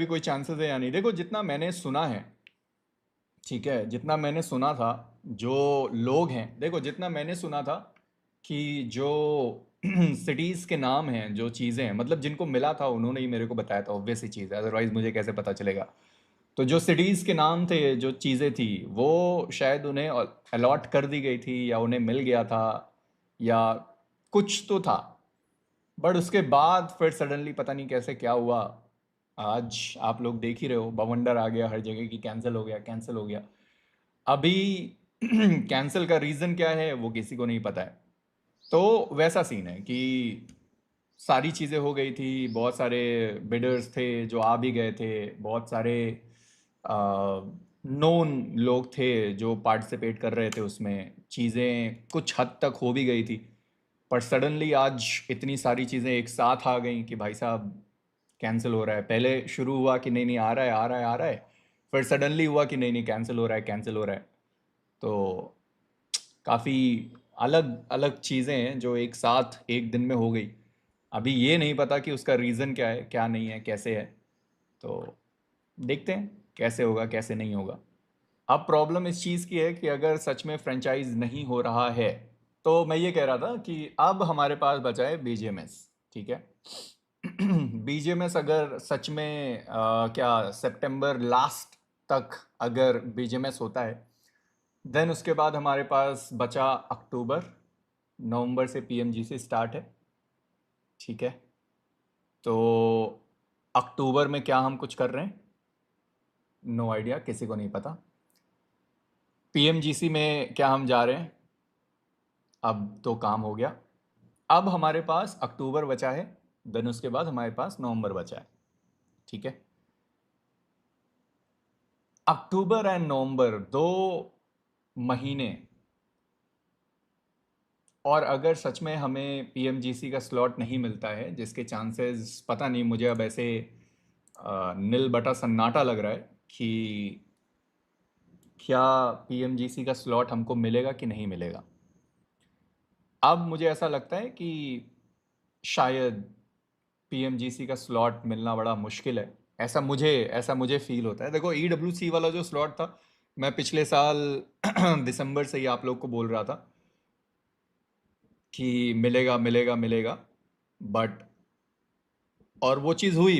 कोई चांसेस है या नहीं। देखो जितना मैंने सुना है, ठीक है, जितना मैंने सुना था, जो लोग हैं, देखो जितना मैंने सुना था कि जो सिटीज़ के नाम हैं, जो चीज़ें हैं, मतलब जिनको मिला था उन्होंने ही मेरे को बताया था, ऑब्वियस ही चीज़ है, अदरवाइज़ मुझे कैसे पता चलेगा। तो जो सिटीज़ के नाम थे, जो चीज़ें थी, वो शायद उन्हें अलॉट कर दी गई थी या उन्हें मिल गया था, या कुछ तो था। बट उसके बाद फिर सडनली पता नहीं कैसे क्या हुआ। आज आप लोग देख ही रहे हो, बवंडर आ गया हर जगह की, कैंसिल हो गया, कैंसिल हो गया। अभी कैंसिल का रीज़न क्या है वो किसी को नहीं पता है। तो वैसा सीन है कि सारी चीज़ें हो गई थी, बहुत सारे बिडर्स थे जो आ भी गए थे, बहुत सारे नोन लोग थे जो पार्टिसिपेट कर रहे थे उसमें, चीज़ें कुछ हद तक हो भी गई थी। पर सडनली आज इतनी सारी चीज़ें एक साथ आ गई कि भाई साहब कैंसिल हो रहा है। पहले शुरू हुआ कि नहीं नहीं आ रहा है, आ रहा है, आ रहा है, फिर सडनली हुआ कि नहीं नहीं कैंसिल हो रहा है, कैंसिल हो रहा है। तो काफ़ी अलग अलग चीज़ें हैं जो एक साथ एक दिन में हो गई। अभी ये नहीं पता कि उसका रीज़न क्या है, क्या नहीं है, कैसे है। तो देखते हैं कैसे होगा, कैसे नहीं होगा। अब प्रॉब्लम इस चीज़ की है कि अगर सच में फ्रेंचाइज नहीं हो रहा है, तो मैं ये कह रहा था कि अब हमारे पास बचा है बीजीएमएस, ठीक है। बीजीएमएस अगर सच में क्या सितंबर लास्ट तक अगर बीजीएमएस होता है, देन उसके बाद हमारे पास बचा अक्टूबर, नवंबर से पीएमजीसी स्टार्ट है, ठीक है। तो अक्टूबर में क्या हम कुछ कर रहे हैं, नो आइडिया, किसी को नहीं पता। पीएमजीसी में क्या हम जा रहे हैं, अब तो काम हो गया। अब हमारे पास अक्टूबर बचा है, देन उसके बाद हमारे पास नवंबर बचा है, ठीक है। अक्टूबर एंड नवंबर, 2 महीने। और अगर सच में हमें पीएमजीसी का स्लॉट नहीं मिलता है, जिसके चांसेस पता नहीं, मुझे अब ऐसे नील बटा सन्नाटा लग रहा है कि क्या पीएमजीसी का स्लॉट हमको मिलेगा कि नहीं मिलेगा। अब मुझे ऐसा लगता है कि शायद पीएमजीसी का स्लॉट मिलना बड़ा मुश्किल है। ऐसा मुझे फील होता है। देखो ईडब्ल्यूसी वाला जो स्लॉट था, मैं पिछले साल दिसंबर से ही आप लोग को बोल रहा था कि मिलेगा मिलेगा मिलेगा, बट और वो चीज़ हुई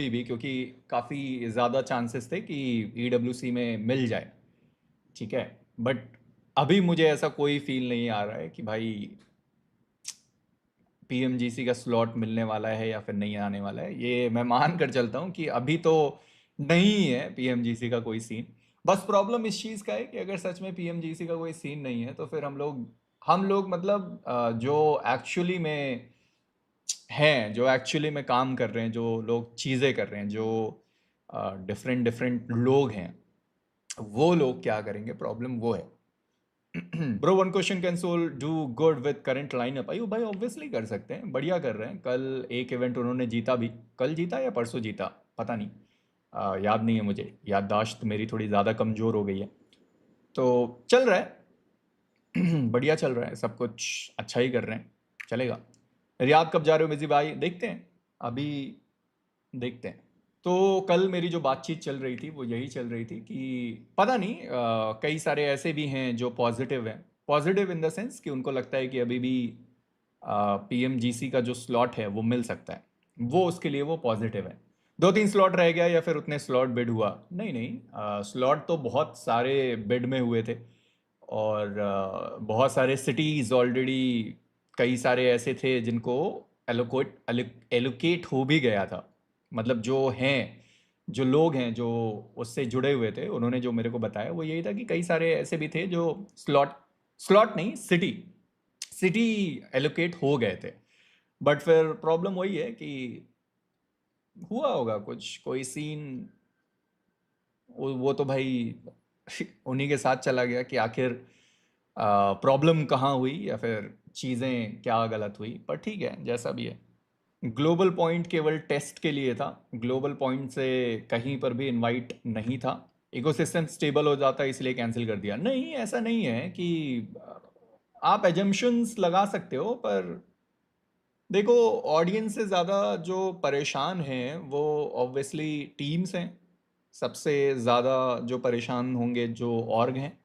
भी क्योंकि काफ़ी ज़्यादा चांसेस थे कि ईडब्ल्यूसी में मिल जाए, ठीक है। बट अभी मुझे ऐसा कोई फील नहीं आ रहा है कि भाई पीएमजीसी का स्लॉट मिलने वाला है या फिर नहीं आने वाला है। ये मैं मान कर चलता हूँ कि अभी तो नहीं है पीएमजीसी का कोई सीन। बस प्रॉब्लम इस चीज़ का है कि अगर सच में पीएमजीसी का कोई सीन नहीं है, तो फिर हम लोग मतलब जो एक्चुअली में हैं, जो एक्चुअली में काम कर रहे हैं, जो लोग चीज़ें कर रहे हैं, जो डिफरेंट डिफरेंट लोग हैं, वो लोग क्या करेंगे, प्रॉब्लम वो है। Bro, one question, can Soul do good with current lineup? अयो भाई, ऑब्वियसली कर सकते हैं, बढ़िया कर रहे हैं। कल एक इवेंट उन्होंने जीता भी, कल जीता या परसों जीता, पता नहीं, याद नहीं है मुझे, याददाश्त मेरी थोड़ी ज़्यादा कमज़ोर हो गई है। तो चल रहा है, बढ़िया चल रहा है, सब कुछ अच्छा ही कर रहे हैं, चलेगा। रियाद कब जा रहे हो मिजी भाई? देखते हैं, अभी देखते हैं। तो कल मेरी जो बातचीत चल रही थी वो यही चल रही थी कि पता नहीं, कई सारे ऐसे भी हैं जो पॉजिटिव हैं, पॉजिटिव इन द सेंस कि उनको लगता है कि अभी भी पीएमजीसी का जो स्लॉट है वो मिल सकता है, वो उसके लिए वो पॉजिटिव है। 2-3 स्लॉट रह गया या फिर उतने स्लॉट बिड हुआ, नहीं नहीं, स्लॉट तो बहुत सारे बिड में हुए थे। और बहुत सारे सिटीज़ ऑलरेडी, कई सारे ऐसे थे जिनको एलोकेट हो भी गया था। मतलब जो हैं, जो लोग हैं जो उससे जुड़े हुए थे, उन्होंने जो मेरे को बताया वो यही था कि कई सारे ऐसे भी थे जो स्लॉट स्लॉट नहीं, सिटी सिटी एलोकेट हो गए थे। बट फिर प्रॉब्लम वही है कि हुआ होगा कुछ, कोई सीन, वो तो भाई उन्हीं के साथ चला गया कि आखिर प्रॉब्लम कहाँ हुई या फिर चीज़ें क्या गलत हुई। पर ठीक है, जैसा भी है। ग्लोबल पॉइंट केवल टेस्ट के लिए था, ग्लोबल पॉइंट से कहीं पर भी इनवाइट नहीं था। इकोसिस्टम स्टेबल हो जाता है इसलिए कैंसिल कर दिया, नहीं ऐसा नहीं है कि आप एजम्पशंस लगा सकते हो, पर देखो, ऑडियंस से ज़्यादा जो परेशान हैं वो ऑब्वियसली टीम्स हैं। सबसे ज़्यादा जो परेशान होंगे जो ऑर्ग हैं,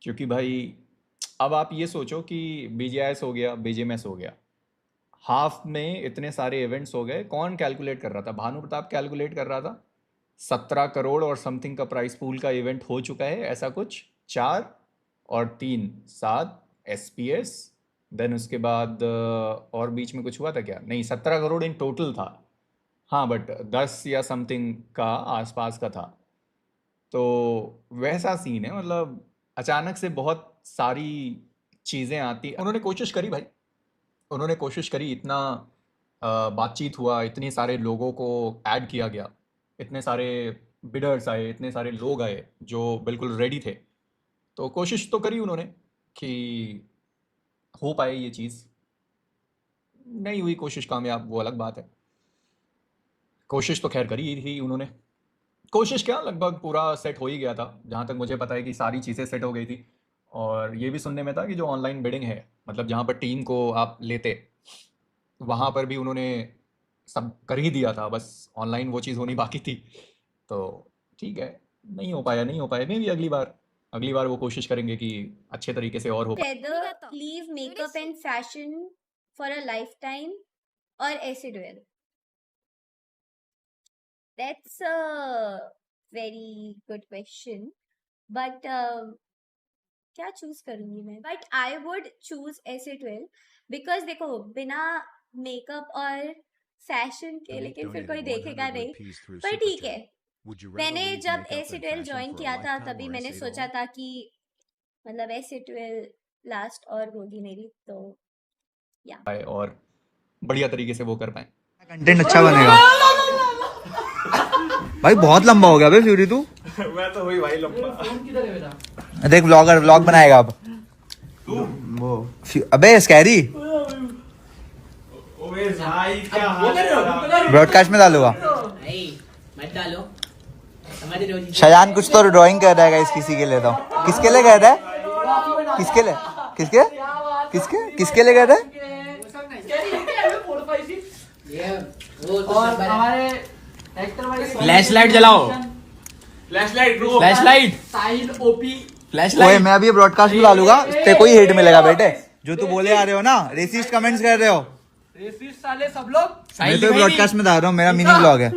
क्योंकि भाई अब आप ये सोचो कि बीजीआईएस हो गया, बीजीएमएस हो गया, हाफ में इतने सारे इवेंट्स हो गए, कौन कैलकुलेट कर रहा था? भानु प्रताप कैलकुलेट कर रहा था। 17 करोड़ और समथिंग का प्राइस पूल का इवेंट हो चुका है, ऐसा कुछ, 4 और 3 7 एसपीएस। देन उसके बाद और बीच में कुछ हुआ था क्या? नहीं, 17 करोड़ इन टोटल था। हाँ, बट 10 या समथिंग का आसपास का था। तो वैसा सीन है, मतलब अचानक से बहुत सारी चीज़ें आती। उन्होंने कोशिश करी भाई, उन्होंने कोशिश करी, इतना बातचीत हुआ, इतने सारे लोगों को ऐड किया गया, इतने सारे बिडर्स आए, इतने सारे लोग आए जो बिल्कुल रेडी थे। तो कोशिश तो करी उन्होंने कि हो पाए ये चीज़। नहीं हुई कोशिश कामयाब, वो अलग बात है। कोशिश तो खैर करी ही थी उन्होंने। कोशिश क्या, लगभग पूरा सेट हो ही गया था, जहाँ तक मुझे पता है कि सारी चीज़ें सेट हो गई थी। और ये भी सुनने में था कि जो ऑनलाइन बिडिंग है, मतलब जहाँ पर टीम को आप लेते, वहाँ पर भी उन्होंने सब कर ही दिया था, बस ऑनलाइन वो चीज़ होनी बाकी थी। तो ठीक है, नहीं हो पाया, नहीं हो पाया, मे भी अगली बार वो कोशिश करेंगे कि अच्छे तरीके से और हो पाए। Whether leave makeup and fashion for a lifetime or ऐसे duel. That's a very good question. But क्या चूज करूंगी मैं? बट आई वुड चूज ऐसे 12 बिकॉज देखो बिना मेकअप और फैशन के लेकिन फिर कोई देखेगा नहीं, पर ठीक है। मैंने जब ऐसे 12 ज्वाइन किया था तभी मैंने सोचा था कि मतलब ऐसे 12 लास्ट और होगी मेरी, तो या और बढ़िया तरीके से वो कर पाए। कंटेंट अच्छा बनेगा। भाई बहुत लंबा हो गया बे फ्यूरी तू। मैं तो वही भाई लंबा। देख व्लॉग बनाएगा अब वो। अबे स्कैरी ब्रॉडकास्ट में डालूंगा। मत डालो, समझ रहे हो? शयान कुछ तो ड्राइंग कर रहा है गाइस, किसी के लिए तो। किसके लिए कर रहा है? किसके लिए? किसके किसके किसके लिए कर रहा है? ये वो तो और सब है। हमारे एक्टर वाले फ्लैश लाइट जलाओ, फ्लैश लाइट, साहिल ओपी फ्लैश ओए लाइट। मैं अभी ब्रॉडकास्ट में डालूंगा, तेरे को ही हेट मिलेगा बेटे। जो तू बोले आ रहे हो ना, रेसिस्ट कमेंट्स कर रहे हो। रेसिस्ट साले सब लोग। मैं तो ब्रॉडकास्ट में डाल रहा हूँ, मेरा मिनी ब्लॉग है।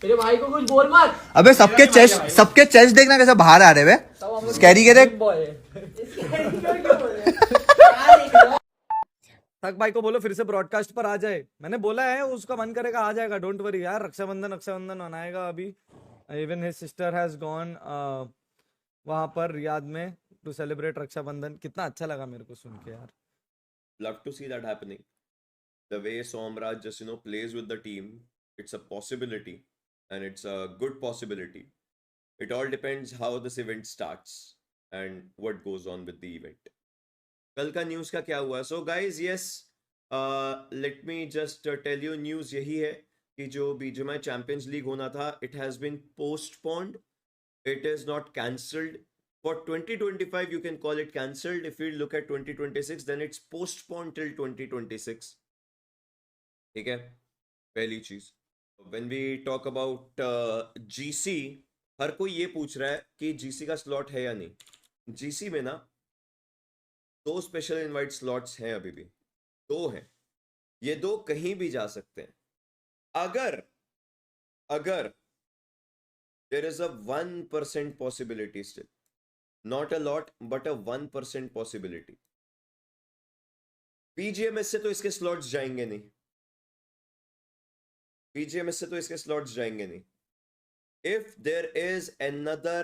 मेरे भाई को कुछ बोल मत। अबे सबके चेस्ट देखना कैसे बाहर आ रहे वे। स्कैरी के देख। तक भाई को बोलो फिर से ब्रॉडकास्ट पर आ जाए, मैंने बोला है उसका मन करेगा आ जाएगा, डोंट वरी यार। रक्षाबंधन मनाएगा अभी। Even his sister has gone वहां पर रियाद में टू सेलिब्रेट रक्षाबंधन। कितना अच्छा लगा मेरे को सुन के यार। Love to see that happening. The way Somraj just plays with the team, it's a possibility, and it's a good possibility. It all depends how this event starts and what goes on with the event. कल का news का क्या हुआ? So guys, yes, let me just tell you news यही है कि जो BGMI champions league होना था, it has been postponed. It is not cancelled. For 2025, you can call it cancelled. If we look at 2026, then it's postponed till 2026. ठीक है, पहली चीज। When we talk about GC, हर कोई ये पूछ रहा है कि GC का स्लॉट है या नहीं। GC में ना 2 स्पेशल इनवाइट स्लॉट्स हैं, अभी भी 2 हैं। ये 2 कहीं भी जा सकते हैं। अगर there is a 1% possibility still, not a lot but a 1% possibility, BGMS से तो इसके स्लॉट्स जाएंगे नहीं, BGMS से तो इसके स्लॉट्स जाएंगे नहीं। If there is another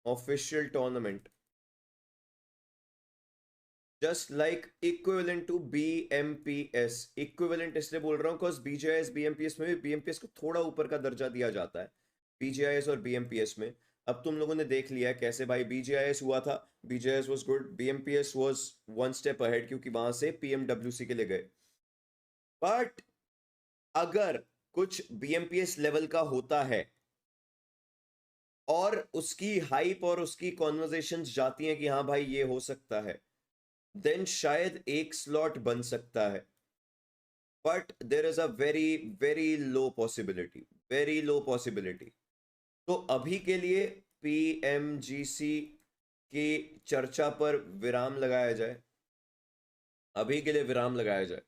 official tournament just like equivalent to BMPS, equivalent इसलिए बोल रहा हूँ because BGIS BMPS में भी BMPS को थोड़ा ऊपर का दर्जा दिया जाता है BGIS और BMPS में। अब तुम लोगों ने देख लिया कैसे भाई BGIS हुआ था, BGIS was good, BMPS was one step ahead क्योंकि वहां से PMWC के लिए गए। बट अगर कुछ BMPS लेवल का होता है और उसकी हाइप और उसकी कॉन्वर्जेशंस जाती हैं कि हाँ भाई ये हो सकता है, देन शायद एक स्लॉट बन सकता है, but there is a very very low possibility, very low possibility. तो अभी के लिए पीएमजीसी की चर्चा पर विराम लगाया जाए, अभी के लिए विराम लगाया जाए,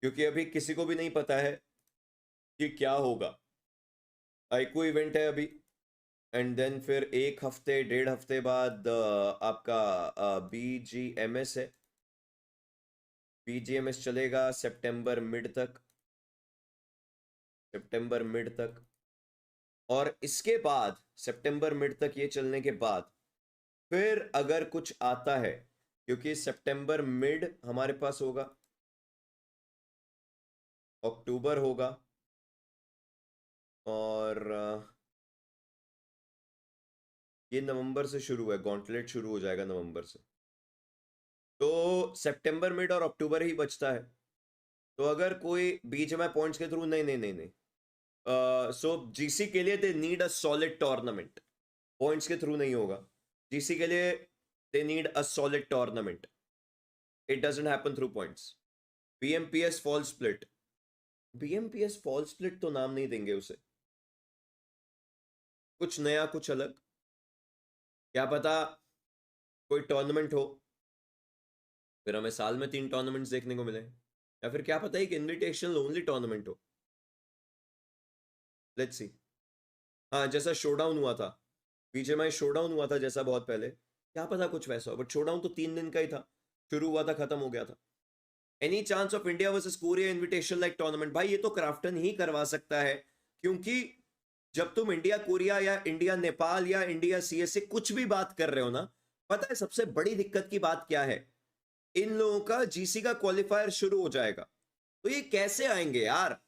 क्योंकि अभी किसी को भी नहीं पता है कि क्या होगा। आईको इवेंट है अभी, एंड देन फिर 1 हफ्ते 1.5 हफ्ते बाद आपका BGMS है। BGMS चलेगा सितंबर मिड तक, सितंबर मिड तक। और इसके बाद सितंबर मिड तक ये चलने के बाद फिर अगर कुछ आता है, क्योंकि सितंबर मिड हमारे पास होगा, अक्टूबर होगा, और ये नवंबर से शुरू है, गॉन्टलेट शुरू हो जाएगा नवंबर से, तो सितंबर मिड और अक्टूबर ही बचता है। तो अगर कोई BGMI पॉइंट्स के थ्रू नहीं, सो जीसी के लिए they need a solid tournament, points के थ्रू नहीं होगा। जीसी के लिए they need a solid tournament, it doesn't happen through points. BMPS fall split, BMPS fall split तो नाम नहीं देंगे उसे, कुछ नया कुछ अलग, क्या पता कोई टूर्नामेंट हो, फिर हमें साल में 3 टूर्नामेंट्स देखने को मिले, या फिर क्या पता एक इनविटेशनल ओनली टूर्नामेंट हो, लेट्स सी। हाँ, जैसा शोडाउन हुआ था, BGMI शोडाउन हुआ था जैसा बहुत पहले, क्या पता कुछ वैसा हो, बट शोडाउन तो 3 दिन का ही था, शुरू हुआ था खत्म हो गया था। Any chance of India versus Korea invitation like tournament, भाई ये तो क्राफ्टन ही करवा सकता है, क्योंकि जब तुम इंडिया कोरिया या इंडिया नेपाल या इंडिया CSA कुछ भी बात कर रहे हो ना, पता है सबसे बड़ी दिक्कत की बात क्या है? इन लोगों का GC का क्वालिफायर शुरू हो जाएगा, तो ये कैसे आएंगे यार?